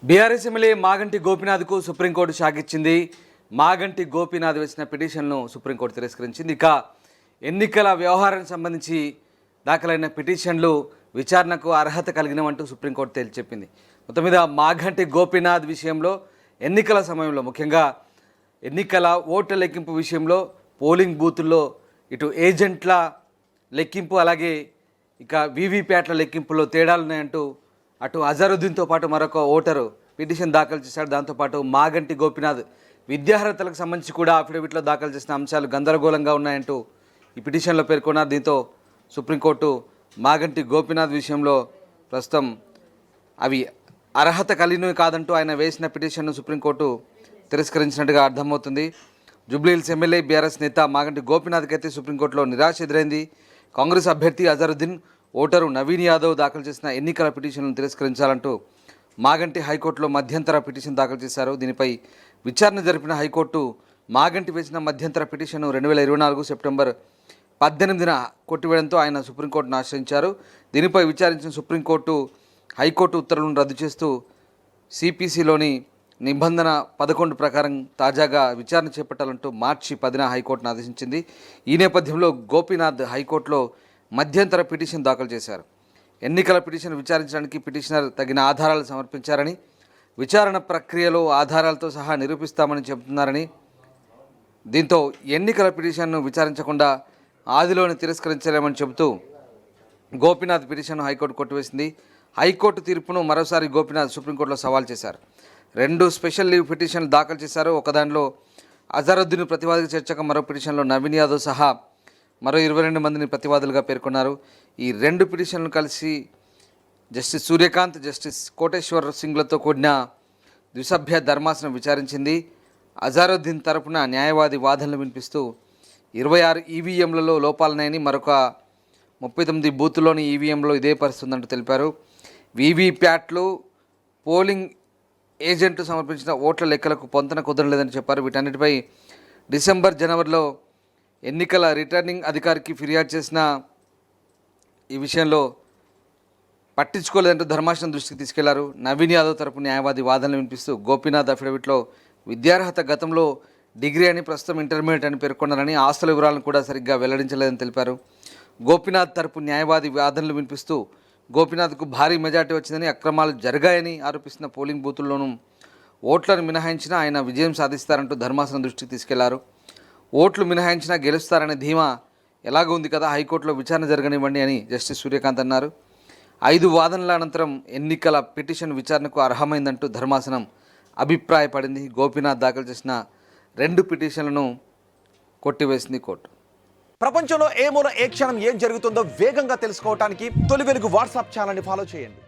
BRS MLA Maganti గోపీనాథ్కు Supreme Court shock ఇచ్చింది. మాగంటి గోపీనాథ్ వేసిన పిటిషన్ను సుప్రీంకోర్టు తిరస్కరించింది. ఇక ఎన్నికల వ్యవహారానికి సంబంధించి దాఖలైన పిటిషన్లు విచారణకు అర్హత కలిగినవంటూ సుప్రీంకోర్టు తేల్చి చెప్పింది. మొత్తం మీద మాగంటి గోపీనాథ్ విషయంలో ఎన్నికల సమయంలో ముఖ్యంగా ఎన్నికల ఓట్ల లెక్కింపు విషయంలో పోలింగ్ బూతుల్లో ఇటు ఏజెంట్ల లెక్కింపు అలాగే ఇక వీవీప్యాట్ల లెక్కింపులో తేడాలున్నాయంటూ అటు అజరుద్దీన్తో పాటు మరొక ఓటరు పిటిషన్ దాఖలు చేశాడు. దాంతోపాటు మాగంటి గోపీనాథ్ విద్యార్హతలకు సంబంధించి కూడా అఫిడవిట్లో దాఖలు చేసిన అంశాలు గందరగోళంగా ఉన్నాయంటూ ఈ పిటిషన్లో పేర్కొన్నారు. దీంతో సుప్రీంకోర్టు మాగంటి గోపీనాథ్ విషయంలో ప్రస్తుతం అవి అర్హత కలిగినవి కాదంటూ ఆయన వేసిన పిటిషన్ను సుప్రీంకోర్టు తిరస్కరించినట్టుగా అర్థమవుతుంది. జూబ్లీహిల్స్ ఎమ్మెల్యే బీఆర్ఎస్ నేత మాగంటి గోపీనాథ్కి అయితే సుప్రీంకోర్టులో నిరాశ ఎదురైంది. కాంగ్రెస్ అభ్యర్థి అజరుద్దీన్, ఓటరు నవీన్ యాదవ్ దాఖలు చేసిన ఎన్నికల పిటిషన్లను తిరస్కరించాలంటూ మాగంటి హైకోర్టులో మధ్యంతర పిటిషన్ దాఖలు చేశారు. దీనిపై విచారణ జరిపిన హైకోర్టు మాగంటి వేసిన మధ్యంతర పిటిషన్ను 2024 సెప్టెంబర్ 18న కొట్టివేయడంతో ఆయన సుప్రీంకోర్టును ఆశ్రయించారు. దీనిపై విచారించిన సుప్రీంకోర్టు హైకోర్టు ఉత్తర్వులను రద్దు చేస్తూ సిపిసిలోని నిబంధన 11 ప్రకారం తాజాగా విచారణ చేపట్టాలంటూ మార్చి 10న హైకోర్టును ఆదేశించింది. ఈ నేపథ్యంలో గోపీనాథ్ హైకోర్టులో మధ్యంతర పిటిషన్ దాఖలు చేశారు. ఎన్నికల పిటిషన్ విచారించడానికి పిటిషనర్ తగిన ఆధారాలు సమర్పించారని, విచారణ ప్రక్రియలో ఆధారాలతో సహా నిరూపిస్తామని చెబుతున్నారని, దీంతో ఎన్నికల పిటిషన్ను విచారించకుండా ఆదిలోనే తిరస్కరించలేమని చెబుతూ గోపీనాథ్ పిటిషన్ను హైకోర్టు కొట్టివేసింది. హైకోర్టు తీర్పును మరోసారి గోపీనాథ్ సుప్రీంకోర్టులో సవాల్ చేశారు. 2 స్పెషల్ లీవ్ పిటిషన్లు దాఖలు చేశారు. ఒకదానిలో అజరుద్దీన్ ప్రతివాదిగా చేర్చక మరో పిటిషన్లో నవీన్ యాదవ్ సహా మరో 22 మందిని ప్రతివాదులుగా పేర్కొన్నారు. ఈ 2 పిటిషన్లు కలిసి జస్టిస్ సూర్యకాంత్, జస్టిస్ కోటేశ్వర్ సింగ్లతో కూడిన ద్విసభ్య ధర్మాసనం విచారించింది. అజరుద్దీన్ తరపున న్యాయవాది వాదనలు వినిపిస్తూ 26 ఈవీఎంలలో లోపాలున్నాయని, మరొక 39 బూతుల్లోని ఈవీఎంలో ఇదే పరిస్థితి ఉందంటూ తెలిపారు. వీవీప్యాట్లు, పోలింగ్ ఏజెంట్లు సమర్పించిన ఓట్ల లెక్కలకు పొంతన కుదరలేదని చెప్పారు. వీటన్నిటిపై డిసెంబర్, జనవరిలో ఎన్నికల రిటర్నింగ్ అధికారికి ఫిర్యాదు చేసిన ఈ విషయంలో పట్టించుకోలేదంటూ ధర్మాసనం దృష్టికి తీసుకెళ్లారు. నవీన్ యాదవ్ తరపు న్యాయవాది వాదనలు వినిపిస్తూ గోపీనాథ్ అఫిడవిట్లో విద్యార్హత గతంలో డిగ్రీ అని, ప్రస్తుతం ఇంటర్మీడియట్ అని పేర్కొన్నారని, ఆస్తుల వివరాలను కూడా సరిగ్గా వెల్లడించలేదని తెలిపారు. గోపీనాథ్ తరపు న్యాయవాది వాదనలు వినిపిస్తూ గోపీనాథ్కు భారీ మెజార్టీ వచ్చిందని, అక్రమాలు జరిగాయని ఆరోపిస్తున్న పోలింగ్ బూతుల్లోనూ ఓట్లను మినహాయించినా ఆయన విజయం సాధిస్తారంటూ ధర్మాసనం దృష్టికి తీసుకెళ్లారు. ఓట్లు మినహాయించినా గెలుస్తారనే ధీమా ఎలాగో ఉంది కదా, హైకోర్టులో విచారణ జరగనివ్వండి అని జస్టిస్ సూర్యకాంత్ అన్నారు. 5 వాదనల అనంతరం ఎన్నికల పిటిషన్ విచారణకు అర్హమైందంటూ ధర్మాసనం అభిప్రాయపడింది. గోపీనాథ్ దాఖలు చేసిన 2 పిటిషన్లను కొట్టివేసింది కోర్టు. ప్రపంచంలో ఏ మూల ఏ క్షణం ఏం జరుగుతుందో వేగంగా తెలుసుకోవడానికి తొలి వెలుగు వాట్సాప్ ఛానల్ని ఫాలో చేయండి.